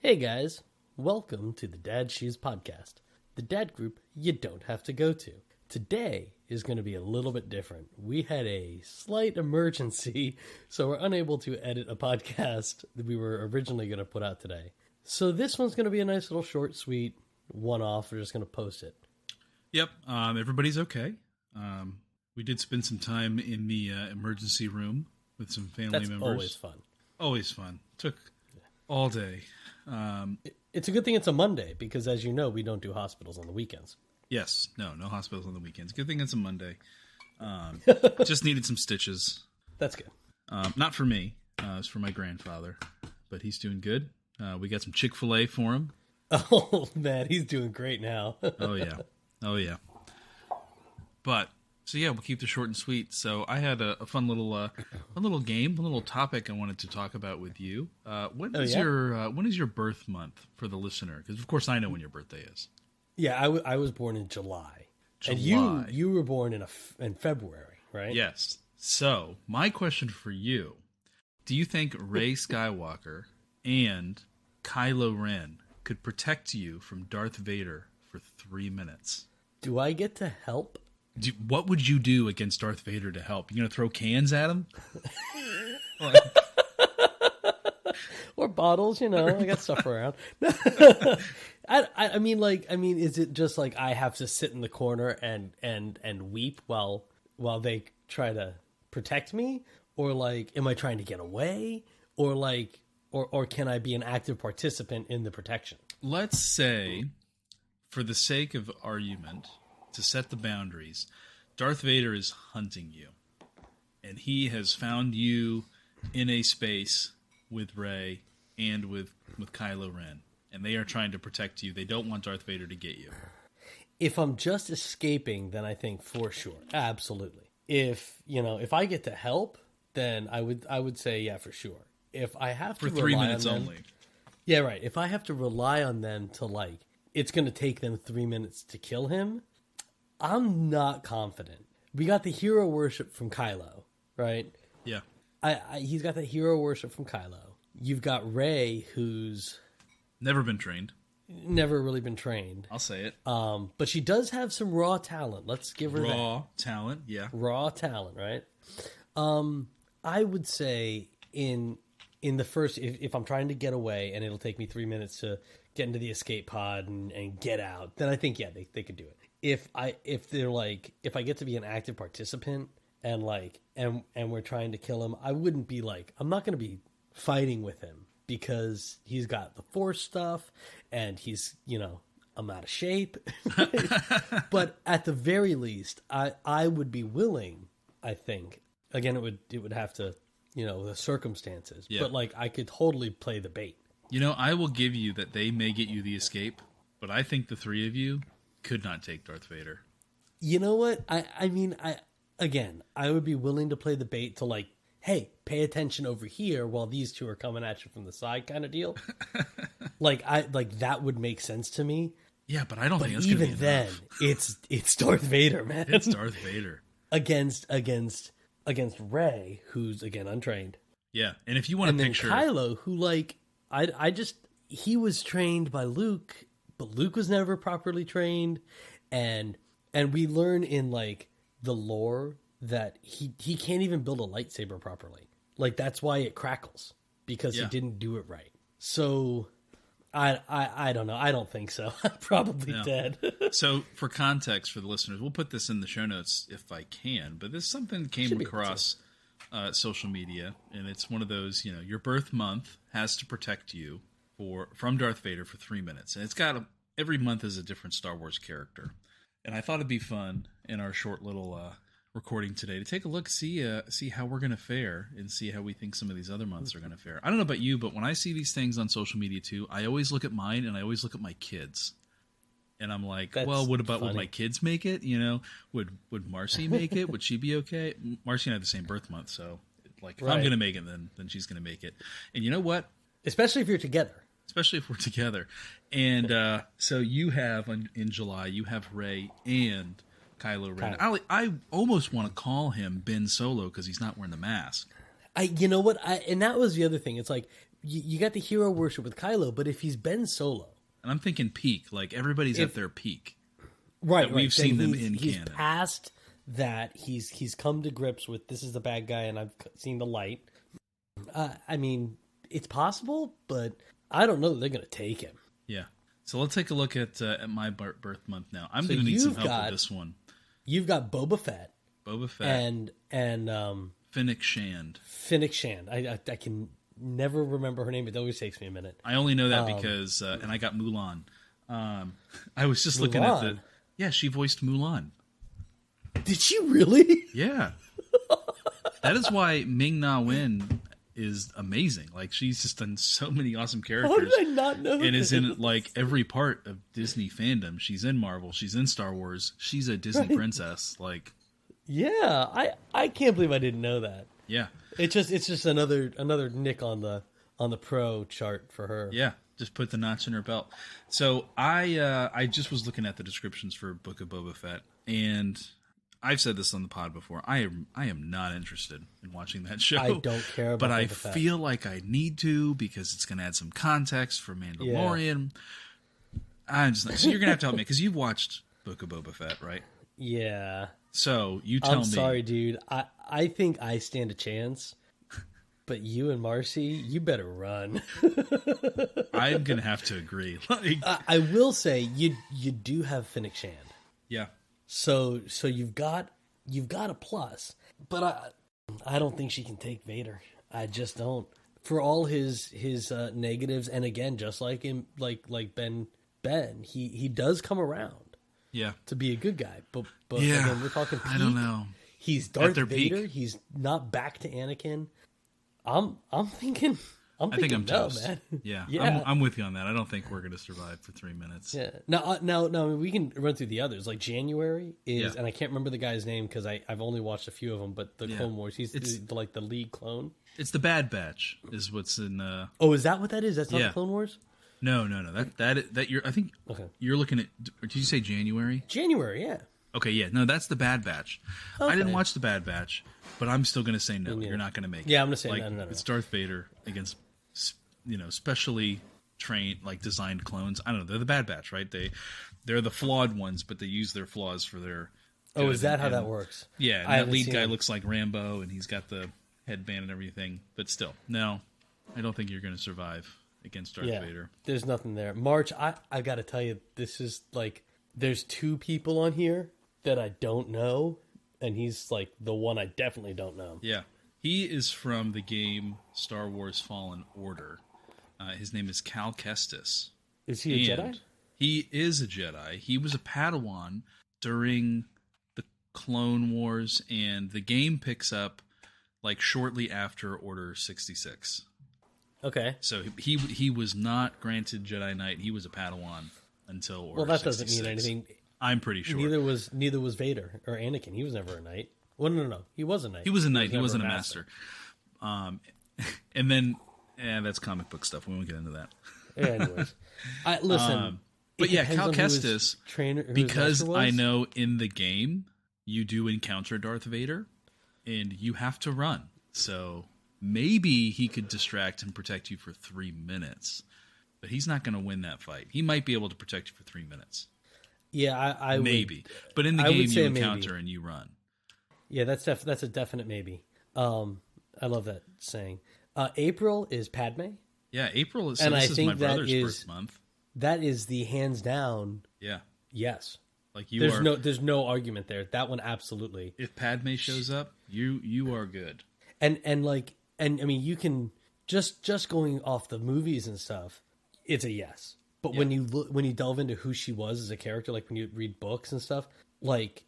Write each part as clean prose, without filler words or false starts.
Hey guys, welcome to the Dad Shoes Podcast, the dad group you don't have to go to. Today is going to be a little bit different. We had a slight emergency, so we're unable to edit a podcast that we were originally going to put out today. So this one's going to be a nice little short, sweet one-off. We're just going to post it. Yep, everybody's okay. We did spend some time in the emergency room with some family members. That's always fun. Always fun. Took all day. It's a good thing it's a Monday, because as you know, we don't do hospitals on the weekends. Yes, no hospitals on the weekends. Good thing it's a Monday. Just needed some stitches. That's good. Not for me. It's for my grandfather, but he's doing good. We got some Chick-fil-A for him. Oh, man, he's doing great now. Oh, yeah. But, so yeah, we'll keep this short and sweet. So I had a fun little game, a little topic I wanted to talk about with you. When is your birth month for the listener? Because, of course, I know when your birthday is. Yeah, I was born in July. And you were born in February, right? Yes. So, my question for you, do you think Rey Skywalker and Kylo Ren could protect you from Darth Vader for 3 minutes? Do I get to help? What would you do against Darth Vader to help? You gonna throw cans at him? Or bottles, I got stuff around. I mean, is it just like I have to sit in the corner and weep while they try to protect me? Or like, am I trying to get away? Or can I be an active participant in the protection? Let's say, for the sake of argument, to set the boundaries, Darth Vader is hunting you. And he has found you in a space with Rey and with Kylo Ren. And they are trying to protect you. They don't want Darth Vader to get you. If I'm just escaping, then I think for sure. Absolutely. If I get to help, then I would say, yeah, for sure. If I have to for 3 minutes only. Yeah, right. If I have to rely on them to it's going to take them 3 minutes to kill him, I'm not confident. We got the hero worship from Kylo, right? Yeah. He's got the hero worship from Kylo. You've got Rey, who's never been trained. Never really been trained. I'll say it. But she does have some raw talent. Let's give her raw talent, yeah. Raw talent, right? I would say in the first, if I'm trying to get away and it'll take me 3 minutes to get into the escape pod and get out, then I think, yeah, they could do it. If I get to be an active participant and we're trying to kill him, I wouldn't be I'm not going to be fighting with him because he's got the Force stuff and he's, I'm out of shape. But at the very least, I would be willing, I think. Again, it would have to, the circumstances. Yeah. But I could totally play the bait. I will give you that they may get you the escape, but I think the three of you could not take Darth Vader. You know what? I mean, I would be willing to play the bait to hey, pay attention over here while these two are coming at you from the side kind of deal. That would make sense to me. Yeah, but I don't think that's even then, it's Darth Vader, man. It's Darth Vader. against Rey, who's again untrained. Yeah, and if you want to picture Kylo, who he was trained by Luke, but Luke was never properly trained, and we learn in the lore that he can't even build a lightsaber properly. That's why it crackles, because he didn't do it right. So I don't know. I don't think so. I'm probably dead. So for context for the listeners, we'll put this in the show notes if I can, but this is something that came across social media, and it's one of those, your birth month has to protect you from Darth Vader for 3 minutes. And it's got every month is a different Star Wars character. And I thought it'd be fun in our short little recording today to take a look, see how we're going to fare, and see how we think some of these other months are going to fare. I don't know about you, but when I see these things on social media too, I always look at mine and I always look at my kids. And I'm like, would my kids make it? Would Marcy make it? Would she be okay? Marcy and I have the same birth month, so if I'm going to make it, then she's going to make it. And you know what? Especially if you're together. Especially if we're together. And so you have, in July, you have Rey and Kylo Ren. I almost want to call him Ben Solo because he's not wearing the mask. You know what? And that was the other thing. It's you got the hero worship with Kylo, but if he's Ben Solo, and I'm thinking peak, like everybody's at their peak, right? We've seen them in he's canon. Past that, he's come to grips with this is the bad guy, and I've seen the light. I mean, it's possible, but I don't know that they're going to take him. Yeah. So let's take a look at my birth month now. I'm going to need some help with this one. You've got Boba Fett. And Fennec Shand. Fennec Shand. I can never remember her name. It always takes me a minute. I only know that because, and I got Mulan. I was just looking at the. Yeah, she voiced Mulan. Did she really? Yeah. That is why Ming-Na Wen is amazing. Like, she's just done so many awesome characters. How did I not know and is in, like, every part of Disney fandom. She's in Marvel. She's in Star Wars. She's a Disney princess. Like, yeah, I can't believe I didn't know that. Yeah. It's just another nick on the pro chart for her. Yeah. Just put the notch in her belt. So I just was looking at the descriptions for Book of Boba Fett, and I've said this on the pod before. I am not interested in watching that show. I don't care about but I Boba Fett. feel like I need to because it's going to add some context for Mandalorian. Yeah. I'm just not, so you're going to have to help me because you've watched Book of Boba Fett, right? Yeah. So you tell me. I'm sorry, dude. I think I stand a chance. But you and Marcy, you better run. I'm gonna have to agree. Like, I will say you do have Fennec Shand. Yeah. So you've got a plus, but I don't think she can take Vader. I just don't. For all his negatives, and again, just like him, like Ben, he does come around. Yeah. To be a good guy, but yeah, again, we're talking peak. I don't know. He's Darth Vader. Peak. He's not back to Anakin. I'm thinking. I think I'm no, toast. Man. Yeah, yeah. I'm with you on that. I don't think we're going to survive for 3 minutes. Yeah. Now, we can run through the others. Like January is, and I can't remember the guy's name because I've only watched a few of them. But the Clone Wars, he's the lead clone. It's the Bad Batch, is what's in. Oh, is that what that is? That's not the Clone Wars. No. That you're. I think you're looking at. Did you say January? January, yeah. Okay, yeah. No, that's the Bad Batch. Okay. I didn't watch the Bad Batch, but I'm still going to say no. You're not going to make it. Yeah, I'm going to say like, no. It's Darth Vader against, specially trained, like designed clones. I don't know. They're the Bad Batch, right? They're the flawed ones, but they use their flaws for their. Oh, is that how that works? Yeah, and that lead guy looks like Rambo, and he's got the headband and everything. But still, no, I don't think you're going to survive against Darth Vader. There's nothing there. March, I got to tell you, this is like there's two people on here that I don't know, and he's like the one I definitely don't know. Yeah. He is from the game Star Wars Fallen Order. His name is Cal Kestis. Is he a Jedi? He is a Jedi. He was a Padawan during the Clone Wars, and the game picks up like shortly after Order 66. Okay. So he was not granted Jedi Knight. He was a Padawan until Order 66. Well, that doesn't mean anything. I'm pretty sure. Neither was Vader or Anakin. He was never a knight. Well, no. He was a knight. He was a knight. He wasn't a master. And then, that's comic book stuff. We won't get into that. Yeah, anyways. Listen. But yeah, Cal Kestis, because I know in the game you do encounter Darth Vader, and you have to run. So maybe he could distract and protect you for 3 minutes. But he's not going to win that fight. He might be able to protect you for 3 minutes. Yeah, I maybe. But in the game, you encounter and you run. Yeah, that's a definite maybe. I love that saying. April is Padme. Yeah, April is. So this is my brother's birth month. That is the hands down. Yeah. Yes. Like you there's no argument there. That one absolutely. If Padme shows up, you are good. And I mean, you can just going off the movies and stuff. It's a yes. But when you delve into who she was as a character, like when you read books and stuff, like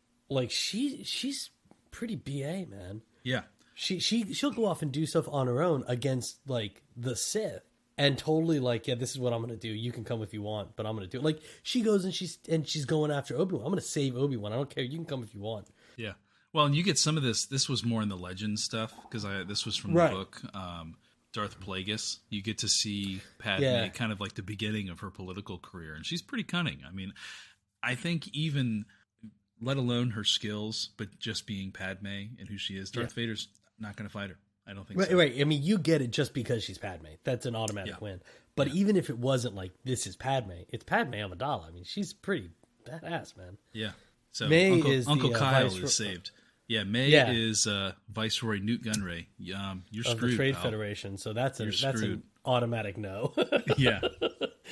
she's pretty BA, man. Yeah. She'll go off and do stuff on her own against like the Sith and totally like, yeah, this is what I'm going to do. You can come if you want, but I'm going to do it. Like she goes and she's going after Obi-Wan. I'm going to save Obi-Wan. I don't care. You can come if you want. Yeah. Well, and you get some of this. This was more in the Legends stuff because this was from the book. Darth Plagueis, you get to see Padme kind of like the beginning of her political career, and she's pretty cunning. I mean, I think even let alone her skills, but just being Padme and who she is, Darth Vader's not going to fight her. I don't think Right, so. right. I mean, you get it just because she's Padme. That's an automatic win. But even if it wasn't like, this is Padme, it's Padme Amidala. I mean, she's pretty badass, man. Yeah. So May Uncle, is Uncle the, Kyle Viceroy- is saved. Yeah, May is Viceroy Newt Gunray. You're of screwed, the Trade pal. Federation. So that's an screwed. automatic no. Yeah.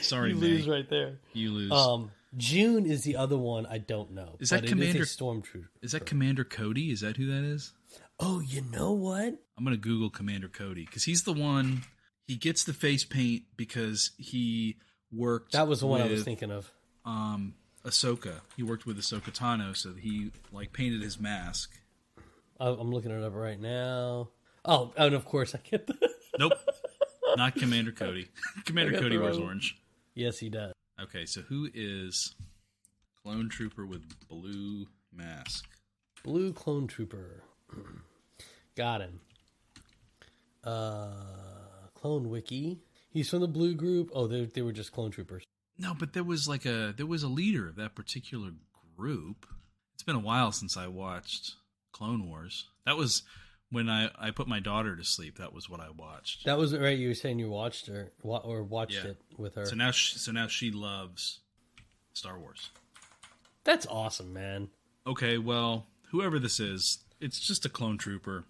Sorry, you May. lose right there. You lose. June is the other one I don't know. Is that but Commander It is a Stormtrooper. Is that Commander Cody? Is that who that is? Oh, you know what? I'm going to Google Commander Cody because he's the one. He gets the face paint because he worked. That was the one I with, was thinking of. Ahsoka. He worked with Ahsoka Tano, so he like painted his mask. I'm looking it up right now. Oh, and of course I get the. Nope, not Commander Cody. Commander Cody wears orange. Yes, he does. Okay, so who is clone trooper with blue mask? Blue Clone Trooper. Got him. Clone Wiki. He's from the Blue Group. Oh, they were just Clone Troopers. No, but there was a leader of that particular group. It's been a while since I watched Clone Wars. That was when I put my daughter to sleep. That was what I watched. That was right. You were saying you watched her or watched it with her. So now she loves Star Wars. That's awesome, man. Okay, well, whoever this is, it's just a clone trooper.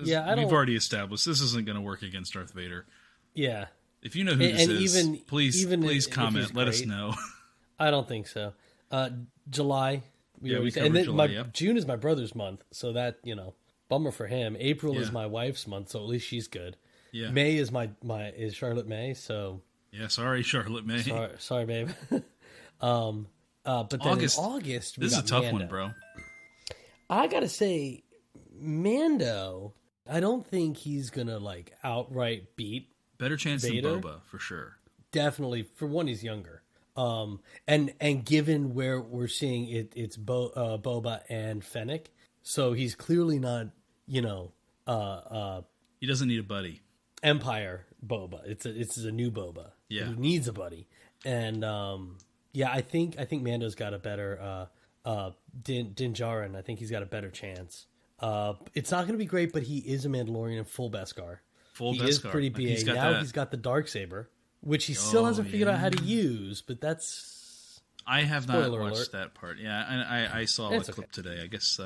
Yeah, we've already established this isn't going to work against Darth Vader. Yeah. If you know who this is, even please if comment. he's Let us great, know. I don't think so. July. We and covered then July, June is my brother's month, so that bummer for him. April is Yeah. my wife's month, so at least she's good. Yeah. May is is Charlotte May, so Yeah, sorry, Charlotte May. sorry, babe. But then August. in August, we This is a got tough Mando. one, bro. I gotta say, Mando. I don't think he's gonna like outright beat. Better chance Vader? than Boba, for sure. Definitely, for one, he's younger. And given where we're seeing it's Boba and Fennec, so he's clearly not, He doesn't need a buddy. Empire Boba. It's a new Boba. Yeah. He needs a buddy. And I think Mando's got a better Din Djarin. I think he's got a better chance. It's not going to be great, but he is a Mandalorian in full Beskar. He is pretty BA. He's got the Darksaber, which he still hasn't figured out how to use, but that's... I have not Spoiler watched alert. that part. Yeah, and I saw a clip today. I guess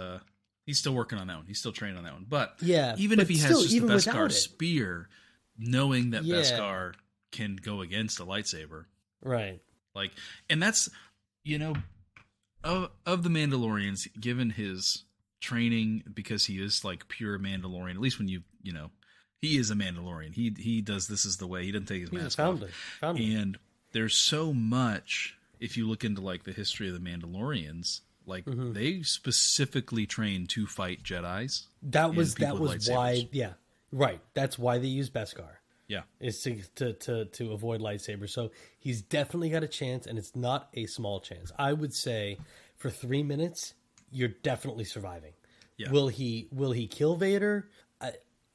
he's still working on that one. He's still training on that one. But Yeah, even but if he has still, just a even without Beskar it. spear, knowing that Yeah. Beskar can go against a lightsaber, Right. like, and that's of the Mandalorians, given his training, because he is like pure Mandalorian. At least when he is a Mandalorian. He does this is the way. He doesn't take his He's mask a off. founder. And there's so much. If you look into like the history of the Mandalorians, like they specifically trained to fight Jedis. That was people with why. lightsabers. Yeah. Right. That's why they use Beskar. Yeah, Is to avoid lightsabers. So he's definitely got a chance, and it's not a small chance. I would say for 3 minutes, you're definitely surviving. Yeah. Will he kill Vader?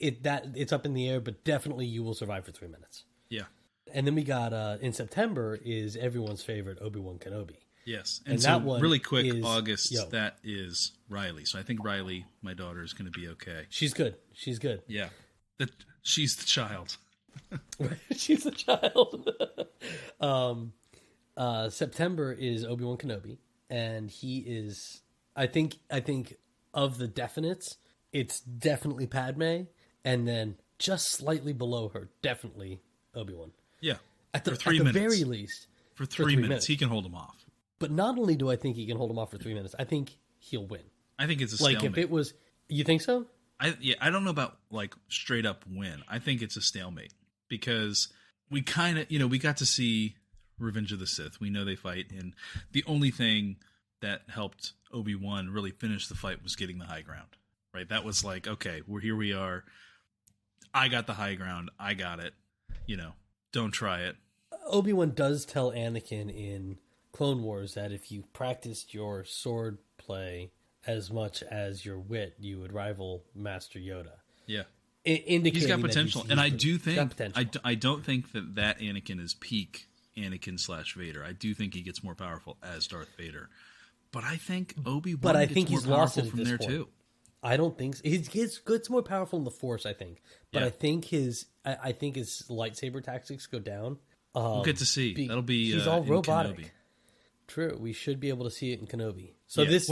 It's up in the air, but definitely you will survive for 3 minutes. yeah, And then we got in September is everyone's favorite Obi-Wan Kenobi. yes. And so that one really quick, is- August. yo. That is Riley. So I think Riley, my daughter, is going to be okay. She's good. Yeah, she's the child. She's a child. September is Obi-Wan Kenobi, and he is. I think of the definites, it's definitely Padme, and then just slightly below her, definitely Obi-Wan. Yeah, At the, for 3 at the minutes. very least. For three minutes, he can hold him off. But not only do I think he can hold him off for 3 minutes, I think he'll win. I think it's a Like stalemate. if it was, you think so? I don't know about like straight up win. I think it's a stalemate because we kind of, we got to see Revenge of the Sith. We know they fight, and the only thing that helped Obi-Wan really finish the fight was getting the high ground. Right? That was like, okay, here we are. I got the high ground. I got it. Don't try it. Obi-Wan does tell Anakin in Clone Wars that if you practiced your sword play as much as your wit, you would rival Master Yoda. Yeah. Indicating He's got that potential, and I do think got potential. I don't think that Anakin is peak Anakin / Vader. I do think he gets more powerful as Darth Vader, but I think Obi-Wan. But I gets think more he's lost powerful it at from this there point. too. I don't think so. It's more powerful in the Force, I think. But I think his lightsaber tactics go down. We'll get to see. That'll be he's all robotic. Kenobi. True, we should be able to see it in Kenobi. So this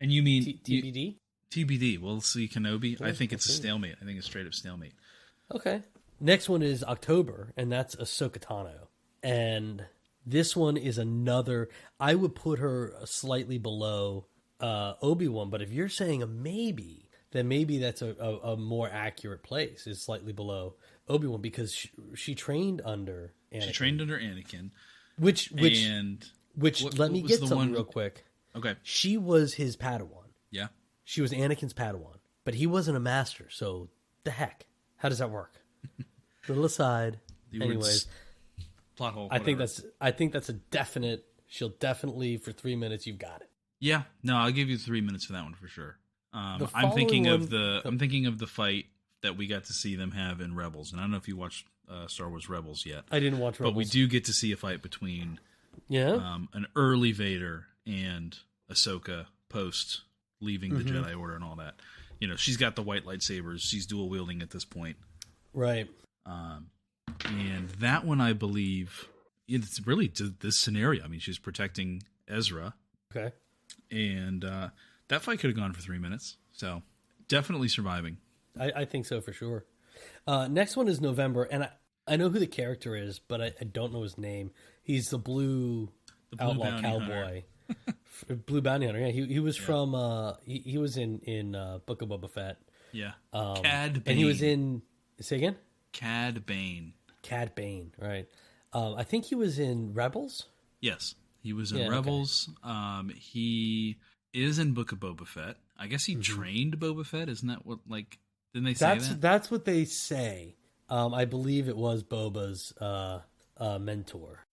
and you mean TBD? TBD. We'll see Kenobi. I think it's a stalemate. I think it's straight up stalemate. Okay. Next one is October, and that's Ahsoka Tano. And this one is another. I would put her slightly below Obi-Wan, but if you're saying a maybe, then maybe that's a more accurate place. Is slightly below Obi-Wan because she trained under Anakin. She trained under Anakin. Which let me get something real quick. Okay. She was his Padawan. Yeah. She was Anakin's Padawan, but he wasn't a master. So the heck, how does that work? Little aside. Anyways, plot hole. I think that's a definite. She'll definitely for 3 minutes. You've got it. Yeah. No, I'll give you 3 minutes for that one for sure. I'm thinking of the fight that we got to see them have in Rebels, and I don't know if you watched Star Wars Rebels yet. I didn't watch Rebels, but we do get to see a fight between an early Vader and Ahsoka post leaving the Jedi Order and all that. You know, she's got the white lightsabers. She's dual wielding at this point. Right. And that one, I believe, it's really this scenario. I mean, she's protecting Ezra. Okay. And that fight could have gone for 3 minutes. So definitely surviving. I think so for sure. Next one is November, and I know who the character is, but I don't know his name. He's the blue outlaw cowboy. Blue bounty hunter. Yeah, he was from he was in Book of Boba Fett. Yeah. Cad Bane. And he was in say again? Cad Bane. Cad Bane, right. I think he was in Rebels? Yes. He was in Rebels. Okay. He is in Book of Boba Fett. I guess he trained Boba Fett. Isn't that what, like, didn't they say that? That's what they say. I believe it was Boba's mentor.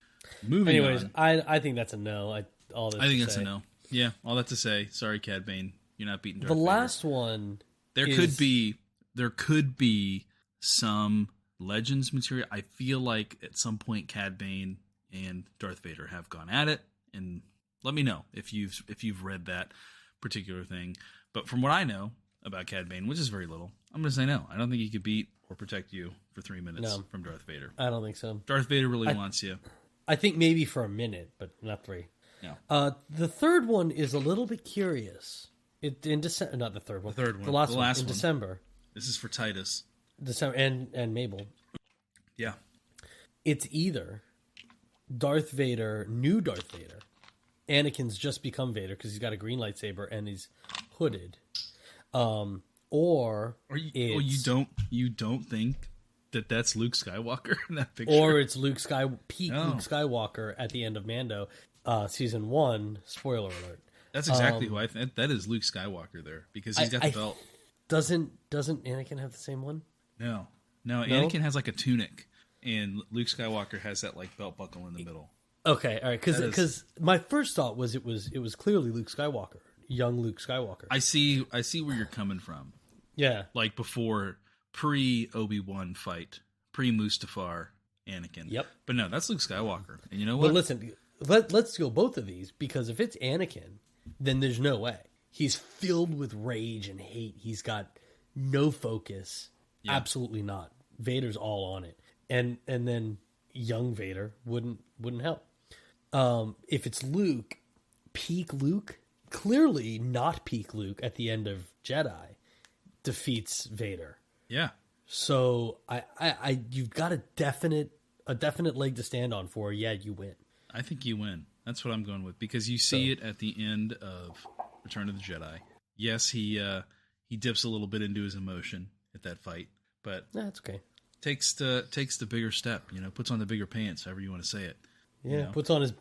Anyways, I think that's a no. I think that's a no. Yeah, all that to say. Sorry, Cad Bane. You're not beating Darth Vader. The last one There could be some Legends material. I feel like at some point Cad Bane and Darth Vader have gone at it, and let me know if you've read that particular thing. But from what I know about Cad Bane, which is very little, I'm going to say no. I don't think he could beat or protect you for 3 minutes from Darth Vader. I don't think so. Darth Vader really wants you. I think maybe for a minute, but not 3. No. The third one is a little bit curious. In December, not the third one. The third one. The last one in December. This is for Titus. December and Mabel. Yeah. It's either Darth Vader, new Darth Vader. Anakin's just become Vader because he's got a green lightsaber and he's hooded. Or you don't think that that's Luke Skywalker in that picture? Or it's Luke Skywalker at the end of Mando, season 1. Spoiler alert. That's exactly who I think. That is Luke Skywalker there because he's got the belt. Doesn't Anakin have the same one? No. Anakin has like a tunic, and Luke Skywalker has that like belt buckle in the middle. Okay, all right. Because my first thought was it was clearly Luke Skywalker, young Luke Skywalker. I see where you're coming from. Yeah, like before pre Obi-Wan fight, pre Mustafar Anakin. Yep. But no, that's Luke Skywalker. And you know what? But listen, let's go both of these because if it's Anakin, then there's no way. He's filled with rage and hate. He's got no focus. Yeah. Absolutely not. Vader's all on it. And then young Vader wouldn't help. If it's Luke, peak Luke, clearly not peak Luke at the end of Jedi, defeats Vader. Yeah. So I you've got a definite leg to stand on for. Yeah, you win. I think you win. That's what I'm going with because you see it at the end of Return of the Jedi. Yes, he dips a little bit into his emotion at that fight, but that's okay. Takes the bigger step, puts on the bigger pants, however you want to say it. Yeah, puts on his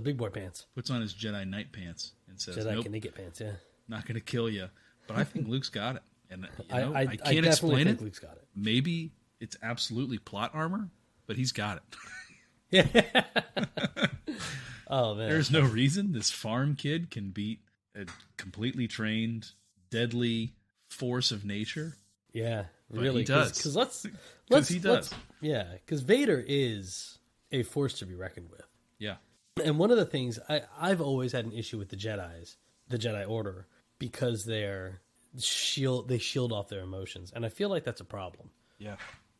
big boy pants. Puts on his Jedi Knight pants and says, Jedi nope, Knigget pants, yeah. Not going to kill you. But I think Luke's got it. And I can't explain it. Luke's got it. Maybe it's absolutely plot armor, but he's got it. Yeah. Oh, man. There's no reason this farm kid can beat a completely trained, deadly force of nature. Yeah, but really. He does. Because he does. Yeah, because Vader is a force to be reckoned with. Yeah. And one of the things I've always had an issue with the Jedi Order, because they're shield off their emotions, and I feel like that's a problem. Yeah,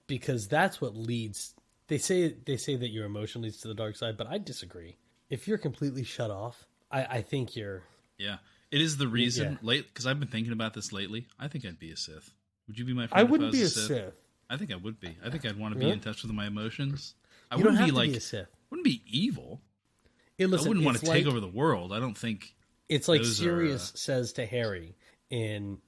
because that's what leads. They say that your emotion leads to the dark side, but I disagree. If you're completely shut off, I think you're. Yeah, it is the reason. Yeah. Because I've been thinking about this lately. I think I'd be a Sith. Would you be my friend? I if wouldn't was be a Sith? Sith. I think I would be. I think I'd want to Really? be in touch with my emotions. I You don't wouldn't have be to like be a Sith. Wouldn't be evil. Listen, I wouldn't want to like, take over the world. I don't think It's like those Sirius says to Harry in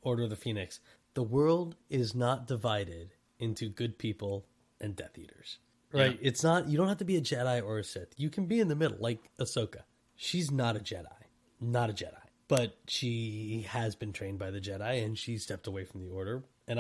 Order of the Phoenix: the world is not divided into good people and Death Eaters. Right? Yeah. It's not. You don't have to be a Jedi or a Sith. You can be in the middle, like Ahsoka. She's not a Jedi, but she has been trained by the Jedi, and she stepped away from the Order. And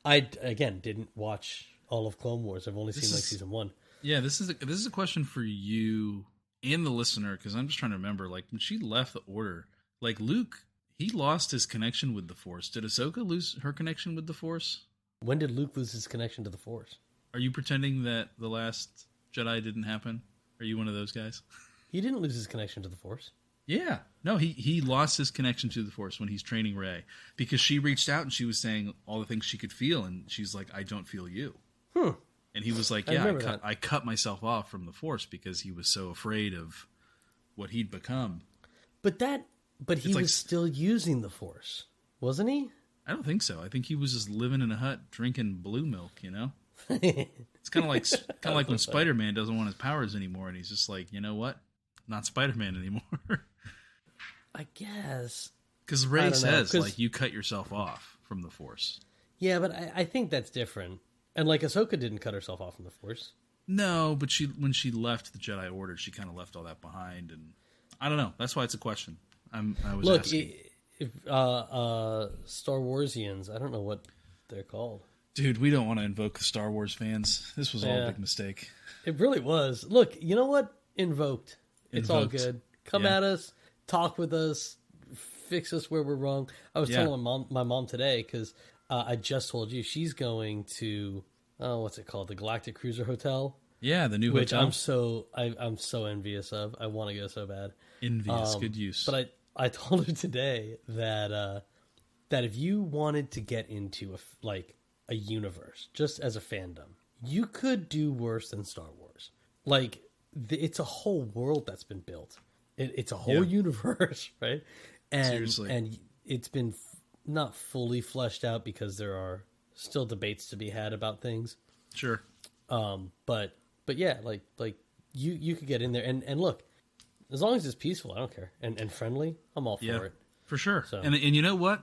I again didn't watch all of Clone Wars. I've only seen like season 1. Yeah, this is a question for you and the listener, because I'm just trying to remember, like, when she left the Order, like, Luke, he lost his connection with the Force. Did Ahsoka lose her connection with the Force? When did Luke lose his connection to the Force? Are you pretending that the last Jedi didn't happen? Are you one of those guys? He didn't lose his connection to the Force. Yeah. No, he lost his connection to the Force when he's training Rey, because she reached out and she was saying all the things she could feel, and she's like, I don't feel you. And he was like, yeah, I cut myself off from the Force because he was so afraid of what he'd become. But he was still using the Force, wasn't he? I don't think so. I think he was just living in a hut drinking blue milk, you know? It's kind of like when Spider-Man doesn't want his powers anymore, and he's just like, you know what? Not Spider-Man anymore. I guess. Because Rey says, like, you cut yourself off from the Force. Yeah, but I think that's different. And like Ahsoka didn't cut herself off from the Force. No, but when she left the Jedi Order, she kind of left all that behind, and I don't know. That's why it's a question. I was asking. Star Warsians, I don't know what they're called. Dude, we don't want to invoke the Star Wars fans. This was all a big mistake. It really was. Look, you know what? Invoked. It's all good. Come at us, talk with us, fix us where we're wrong. I was telling my mom today, because I just told you she's going to what's it called? The Galactic Cruiser Hotel. Yeah, the new which hotel. I'm so envious of. I want to go so bad. Envious, good use. But I told her today that if you wanted to get into a universe just as a fandom, you could do worse than Star Wars. Like it's a whole world that's been built. It's a whole universe, right? And seriously, and it's been not fully fleshed out because there are still debates to be had about things. Sure. But yeah, like you could get in there and look, as long as it's peaceful, I don't care. And friendly, I'm all for it. For sure. So. And you know what?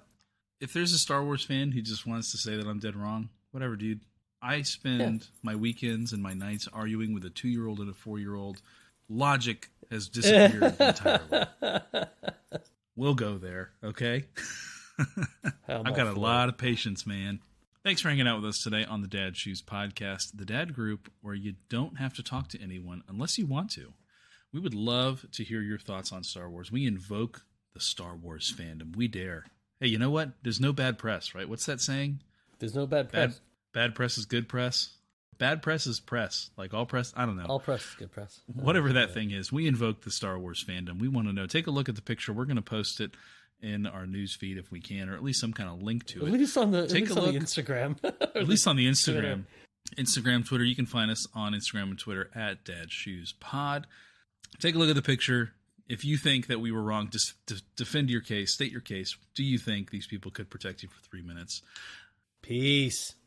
If there's a Star Wars fan who just wants to say that I'm dead wrong, whatever, dude. I spend my weekends and my nights arguing with a 2-year-old and a 4-year-old. Logic has disappeared entirely. We'll go there, okay? I've got a lot of patience, man. Thanks for hanging out with us today on the Dad Shoes Podcast, the dad group where you don't have to talk to anyone unless you want to. We would love to hear your thoughts on Star Wars. We invoke the Star Wars fandom. We dare. Hey, you know what? There's no bad press, right? What's that saying? There's no bad press. Bad press is good press. Bad press is press. Like all press, I don't know. All press is good press. Whatever that thing is, we invoke the Star Wars fandom. We want to know. Take a look at the picture. We're going to post it in our news feed if we can, or at least some kind of link to it. At least on the Instagram. At least on the Instagram. Instagram, Twitter. You can find us on Instagram and Twitter at DadShoesPod. Take a look at the picture. If you think that we were wrong, just defend your case, state your case. Do you think these people could protect you for 3 minutes? Peace.